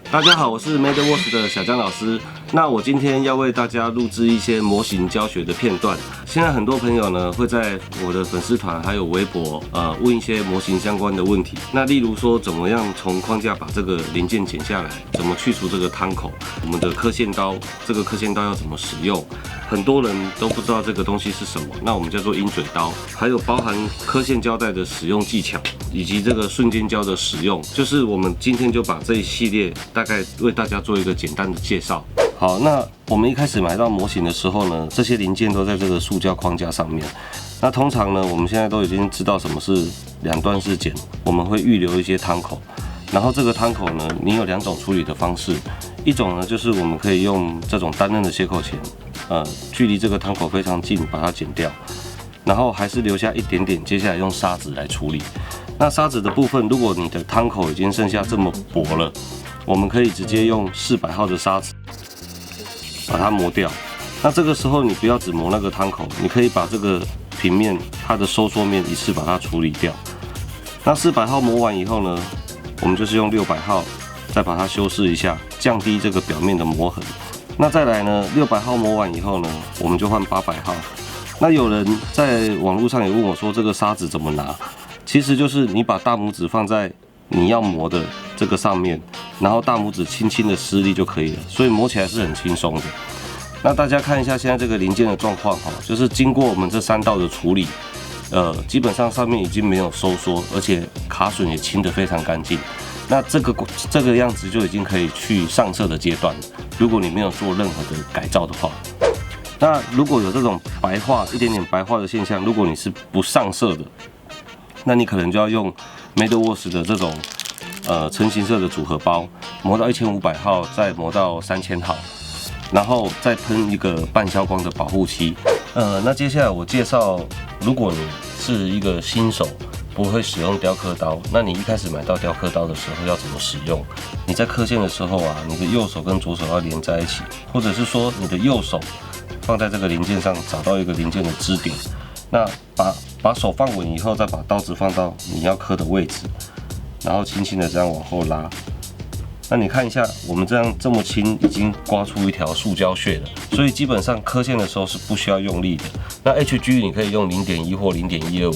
大家好，我是 MadeWorks 的小江老师。那我今天要为大家录制一些模型教学的片段。现在很多朋友呢会在我的粉丝团还有微博问一些模型相关的问题。那例如说怎么样从框架把这个零件剪下来，怎么去除这个汤口，我们的刻线刀，这个刻线刀要怎么使用？很多人都不知道这个东西是什么，那我们叫做鹰嘴刀，还有包含刻线胶带的使用技巧，以及这个瞬间胶的使用，就是我们今天就把这一系列大概为大家做一个简单的介绍。好，那我们一开始买到模型的时候呢，这些零件都在这个塑胶框架上面。那通常呢，我们现在都已经知道什么是两段式剪，我们会预留一些汤口。然后这个汤口呢，你有两种处理的方式，一种呢就是我们可以用这种单刃的切口钳，距离这个汤口非常近，把它剪掉，然后还是留下一点点，接下来用砂纸来处理。那砂纸的部分，如果你的汤口已经剩下这么薄了，我们可以直接用400号的砂纸把它磨掉。那这个时候你不要只磨那个汤口，你可以把这个平面它的收缩面一次把它处理掉。那400号磨完以后呢，我们就是用600号再把它修饰一下，降低这个表面的磨痕。那再来呢，600号磨完以后呢，我们就换800号。那有人在网络上也问我说，这个砂纸怎么拿？其实就是你把大拇指放在你要磨的这个上面，然后大拇指轻轻的施力就可以了，所以磨起来是很轻松的。那大家看一下现在这个零件的状况哈，就是经过我们这3道的处理，基本上上面已经没有收缩，而且卡榫也清得非常干净。那这个样子就已经可以去上色的阶段了。如果你没有做任何的改造的话，那如果有这种白化一点点白化的现象，如果你是不上色的，那你可能就要用 MadeWorks 的这种成型色的组合包，磨到1500号，再磨到3000号，然后再喷一个半消光的保护漆。那接下来我介绍，如果你是一个新手，不会使用雕刻刀，那你一开始买到雕刻刀的时候要怎么使用？你在刻线的时候啊，你的右手跟左手要连在一起，或者是说你的右手放在这个零件上，找到一个零件的支点，那把手放稳以后，再把刀子放到你要刻的位置，然后轻轻的这样往后拉。那你看一下，我们这么轻，已经刮出一条塑胶屑了，所以基本上刻线的时候是不需要用力的。那 HG 你可以用0.1或0.125，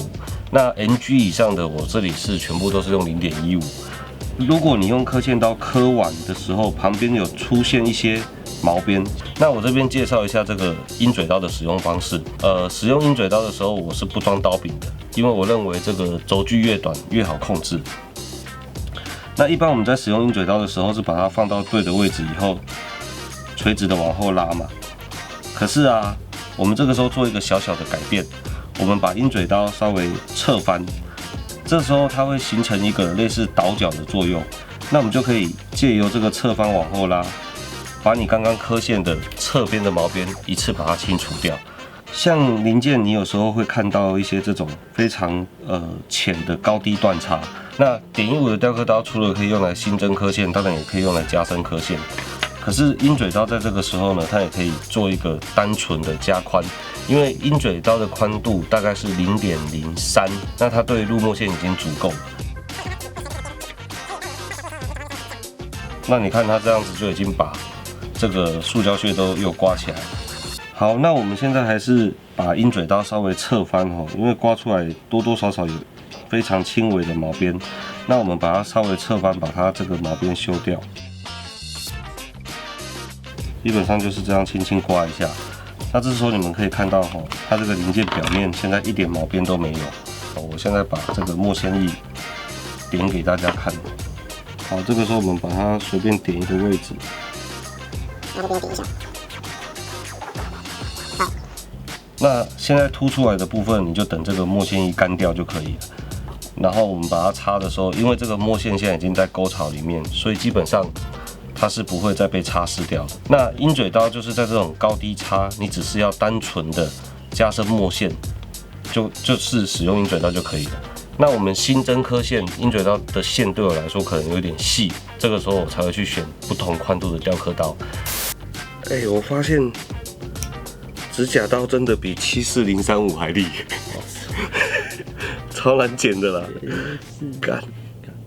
那 NG 以上的我这里是全部都是用0.15。如果你用刻线刀刻完的时候，旁边有出现一些毛边，那我这边介绍一下这个鹰嘴刀的使用方式。使用鹰嘴刀的时候，我是不装刀柄的，因为我认为这个轴距越短越好控制。那一般我们在使用鹰嘴刀的时候，是把它放到对的位置以后，垂直的往后拉嘛。可是啊，我们这个时候做一个小小的改变，我们把鹰嘴刀稍微侧翻，这时候它会形成一个类似倒角的作用。那我们就可以借由这个侧翻往后拉，把你刚刚刻线的侧边的毛边一次把它清除掉。像零件，你有时候会看到一些这种非常浅的高低断差。那点1/5的雕刻刀除了可以用来新增刻线，当然也可以用来加深刻线。可是鹰嘴刀在这个时候呢，它也可以做一个单纯的加宽，因为鹰嘴刀的宽度大概是0.03，那它对入墨线已经足够了。那你看它这样子就已经把这个塑胶屑都又刮起来了。好，那我们现在还是把鹰嘴刀稍微侧翻哦，因为刮出来多多少少有非常轻微的毛边。那我们把它稍微侧翻，把它这个毛边修掉。基本上就是这样轻轻刮一下。那这时候你们可以看到哦，它这个零件表面现在一点毛边都没有。我现在把这个墨线液点给大家看。好，这个时候我们把它随便点一个位置，然后这边点一下。好，那现在凸出来的部分，你就等这个墨线液干掉就可以了。然后我们把它擦的时候，因为这个墨线现在已经在沟槽里面，所以基本上它是不会再被擦拭掉的。那鹰嘴刀就是在这种高低差，你只是要单纯的加深墨线，就是使用鹰嘴刀就可以了。那我们新增刻线，鹰嘴刀的线对我来说可能有点细，这个时候我才会去选不同宽度的雕刻刀。我发现指甲刀真的比74035还利，超难剪的啦，干。